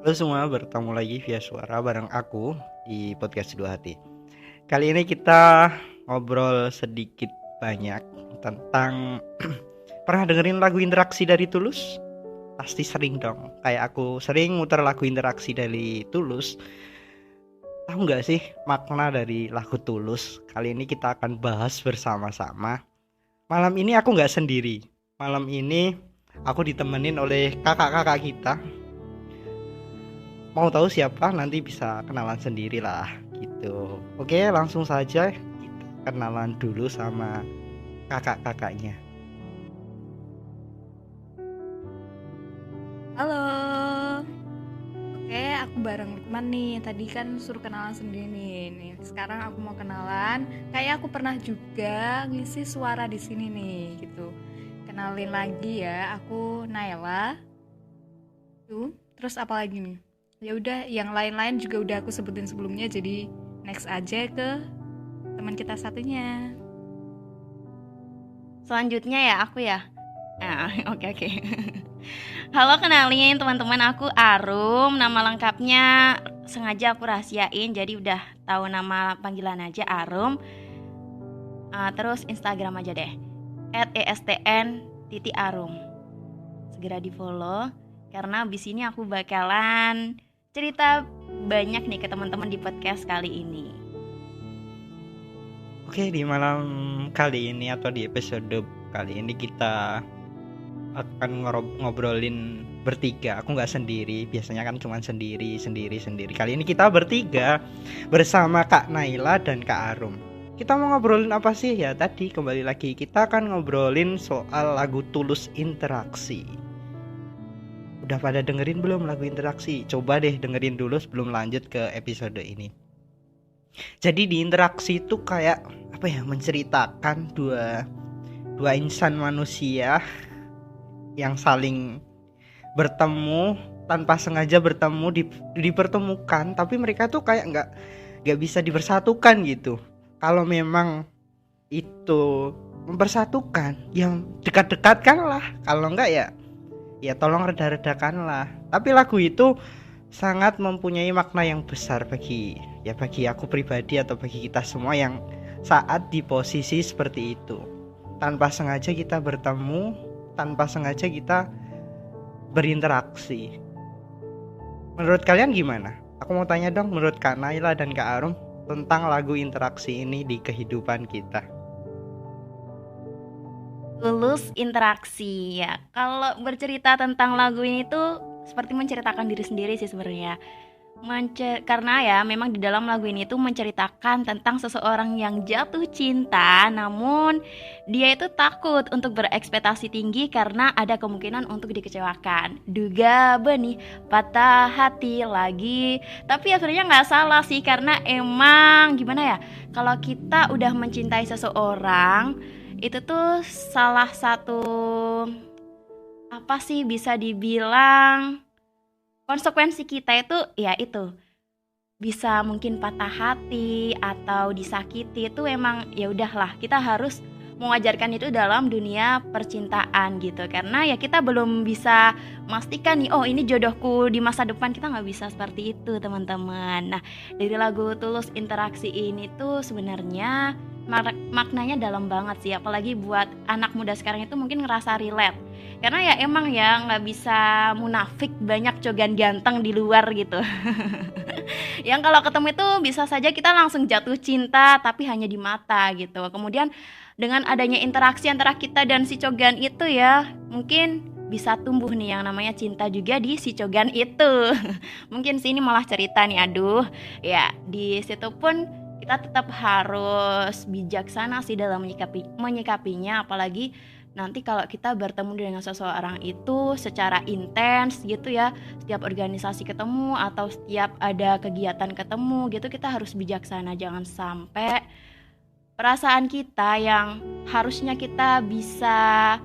Halo semua, bertemu lagi via suara bareng aku di podcast Dua Hati. Kali ini kita ngobrol sedikit banyak tentang pernah dengerin lagu Interaksi dari Tulus? Pasti sering dong. Kayak aku sering muter lagu Interaksi dari Tulus. Tahu nggak sih makna dari lagu Tulus? Kali ini kita akan bahas bersama-sama. Malam ini aku nggak sendiri. Malam ini aku ditemenin oleh kakak-kakak kita. Mau tahu siapa? Nanti bisa kenalan sendiri lah gitu. Oke, langsung saja kita kenalan dulu sama kakak-kakaknya. Halo, oke aku bareng Lukman nih. Tadi kan suruh kenalan sendiri nih. Sekarang aku mau kenalan. Kayak aku pernah juga ngisi suara di sini nih, gitu. Kenalin lagi ya, aku Naila. Tuh, terus apa lagi nih? Ya udah, yang lain-lain juga udah aku sebutin sebelumnya. Jadi next aja ke teman kita satunya. Selanjutnya ya aku ya. Oke. Halo, kenalin teman-teman, aku Arum. Nama lengkapnya sengaja aku rahasiain, jadi udah tahu nama panggilan aja Arum. Terus Instagram aja deh, @estn_arum. Segera di follow karena abis ini aku bakalan cerita banyak nih ke teman-teman di podcast kali ini. Oke, di malam kali ini atau di episode kali ini kita akan ngobrolin bertiga. Aku nggak sendiri, biasanya kan cuma sendiri. Kali ini kita bertiga bersama Kak Naila dan Kak Arum. Kita mau ngobrolin apa sih ya? Tadi kembali lagi kita akan ngobrolin soal lagu Tulus Interaksi. Udah pada dengerin belum lagu Interaksi? Coba deh dengerin dulu sebelum lanjut ke episode ini. Jadi di Interaksi itu kayak apa ya? Menceritakan dua insan manusia yang saling bertemu tanpa sengaja bertemu, dipertemukan, tapi mereka tuh kayak nggak bisa dipersatukan gitu. Kalau memang itu mempersatukan, yang dekat-dekatkanlah. Kalau enggak ya tolong reda-redakanlah. Tapi lagu itu sangat mempunyai makna yang besar bagi aku pribadi atau bagi kita semua yang saat di posisi seperti itu. Tanpa sengaja kita bertemu, tanpa sengaja kita berinteraksi. Menurut kalian gimana? Aku mau tanya dong, menurut Kak Naila dan Kak Arum tentang lagu Interaksi ini di kehidupan kita. Tulus Interaksi ya. Kalau bercerita tentang lagu ini tuh seperti menceritakan diri sendiri sih sebenarnya. Karena ya memang di dalam lagu ini tuh menceritakan tentang seseorang yang jatuh cinta, namun dia itu takut untuk berekspektasi tinggi karena ada kemungkinan untuk dikecewakan. Duga benih patah hati lagi. Tapi ya sebenarnya nggak salah sih, karena emang gimana ya, kalau kita udah mencintai seseorang itu tuh salah satu apa sih, bisa dibilang konsekuensi kita itu ya itu bisa mungkin patah hati atau disakiti. Itu emang ya udahlah, kita harus mengajarkan itu dalam dunia percintaan gitu, karena ya kita belum bisa memastikan nih, oh ini jodohku di masa depan. Kita nggak bisa seperti itu teman-teman. Nah, dari lagu Tulus Interaksi ini tuh sebenarnya maknanya dalam banget sih, apalagi buat anak muda sekarang itu mungkin ngerasa relate, karena ya emang ya nggak bisa munafik, banyak cogan ganteng di luar gitu. Yang kalau ketemu itu bisa saja kita langsung jatuh cinta, tapi hanya di mata gitu. Kemudian dengan adanya interaksi antara kita dan si cogan itu ya, mungkin bisa tumbuh nih yang namanya cinta juga di si cogan itu. Mungkin sini malah cerita nih, aduh ya, di situ pun kita tetap harus bijaksana sih dalam menyikapinya, apalagi nanti kalau kita bertemu dengan seseorang itu secara intens gitu ya, setiap organisasi ketemu atau setiap ada kegiatan ketemu gitu, kita harus bijaksana. Jangan sampai perasaan kita yang harusnya kita bisa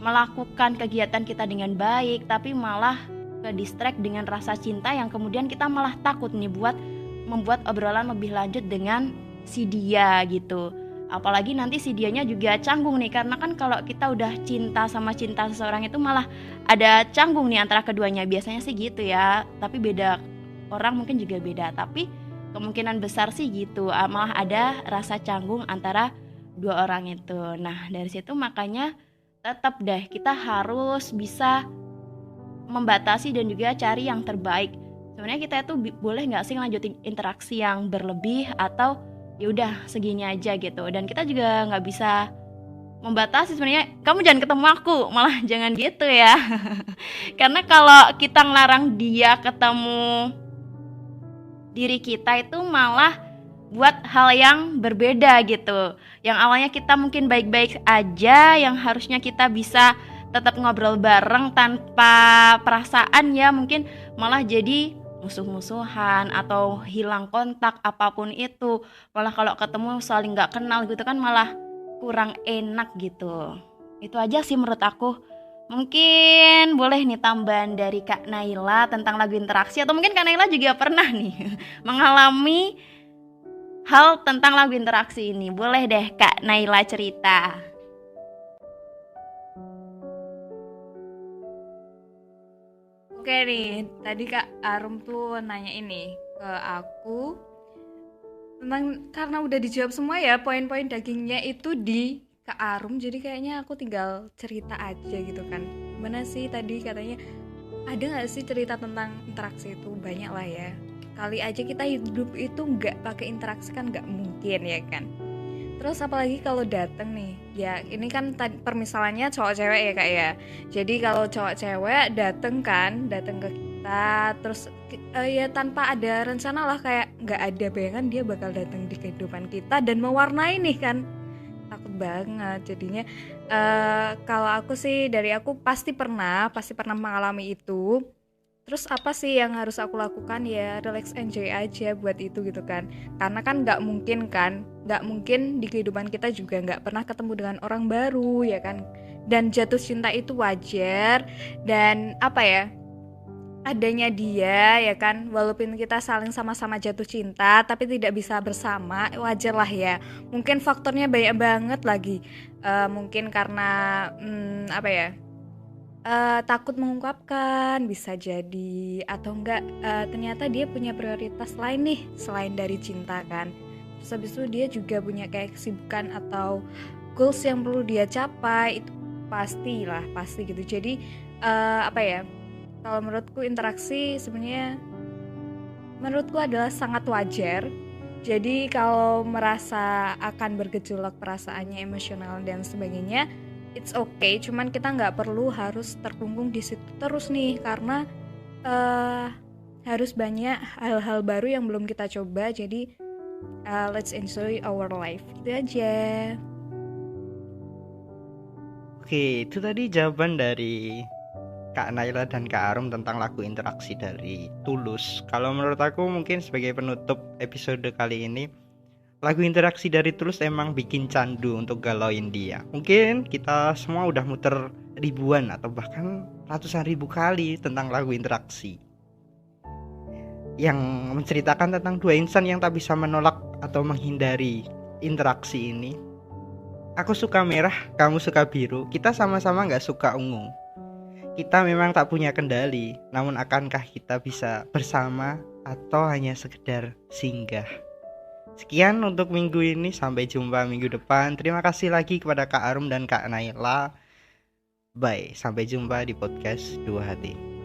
melakukan kegiatan kita dengan baik, tapi malah ke distract dengan rasa cinta yang kemudian kita malah takut nih buat membuat obrolan lebih lanjut dengan si dia gitu. Apalagi nanti si dianya juga canggung nih, karena kan kalau kita udah cinta seseorang itu malah ada canggung nih antara keduanya. Biasanya sih gitu ya, tapi beda orang mungkin juga beda, tapi kemungkinan besar sih gitu, malah ada rasa canggung antara dua orang itu. Nah dari situ makanya tetap deh kita harus bisa membatasi dan juga cari yang terbaik. Sebenarnya kita itu boleh nggak sih lanjutin interaksi yang berlebih, atau ya udah segini aja gitu. Dan kita juga nggak bisa membatasi sebenarnya, kamu jangan ketemu aku, malah jangan gitu ya. Karena kalau kita ngelarang dia ketemu diri kita itu malah buat hal yang berbeda gitu. Yang awalnya kita mungkin baik-baik aja, yang harusnya kita bisa tetap ngobrol bareng tanpa perasaan, ya mungkin malah jadi musuh-musuhan atau hilang kontak apapun itu. Malah kalau ketemu saling nggak kenal gitu kan malah kurang enak gitu. Itu aja sih menurut aku. Mungkin boleh nih tambahan dari Kak Naila tentang lagu interaksi, atau mungkin Kak Naila juga pernah nih mengalami hal tentang lagu interaksi ini. Boleh deh Kak Naila cerita. Oke nih, tadi Kak Arum tuh nanya ini ke aku tentang, karena udah dijawab semua ya poin-poin dagingnya itu di Kak Arum, jadi kayaknya aku tinggal cerita aja gitu kan. Gimana sih tadi katanya, ada gak sih cerita tentang interaksi itu? Banyak lah ya. Kali aja kita hidup itu nggak pakai interaksi kan nggak mungkin ya kan. Terus apalagi kalau dateng nih, ya ini kan permisalannya cowok cewek ya Kak ya. Jadi kalau cowok cewek dateng ke kita, terus ya tanpa ada rencana lah, kayak nggak ada bayangan dia bakal datang di kehidupan kita dan mewarnai nih kan. Takut banget jadinya. Kalau aku sih, dari aku pasti pernah mengalami itu. Terus apa sih yang harus aku lakukan? Ya relax, enjoy aja buat itu gitu kan. Karena kan nggak mungkin di kehidupan kita juga nggak pernah ketemu dengan orang baru ya kan. Dan jatuh cinta itu wajar, dan apa ya, adanya dia ya kan, walaupun kita saling sama-sama jatuh cinta tapi tidak bisa bersama, wajar lah ya. Mungkin faktornya banyak banget lagi. Mungkin karena apa ya, takut mengungkapkan bisa jadi, atau enggak ternyata dia punya prioritas lain nih selain dari cinta kan. Terus habis itu dia juga punya kayak kesibukan atau goals yang perlu dia capai, itu pasti gitu. Jadi apa ya, kalau menurutku interaksi sebenarnya menurutku adalah sangat wajar. Jadi kalau merasa akan bergejolak perasaannya, emosional dan sebagainya, it's okay, cuman kita nggak perlu harus terkungkung di situ terus nih, karena harus banyak hal-hal baru yang belum kita coba. Jadi let's enjoy our life, gitu aja. Oke, itu tadi jawaban dari Kak Naila dan Kak Arum tentang lagu interaksi dari Tulus. Kalau menurut aku mungkin sebagai penutup episode kali ini, lagu interaksi dari Tulus emang bikin candu untuk galauin dia. Mungkin kita semua udah muter ribuan atau bahkan ratusan ribu kali tentang lagu interaksi, yang menceritakan tentang dua insan yang tak bisa menolak atau menghindari interaksi ini. Aku suka merah, kamu suka biru, kita sama-sama gak suka ungu. Kita memang tak punya kendali, namun akankah kita bisa bersama atau hanya sekedar singgah? Sekian untuk minggu ini, sampai jumpa minggu depan. Terima kasih lagi kepada Kak Arum dan Kak Naila. Bye, sampai jumpa di podcast Dua Hati.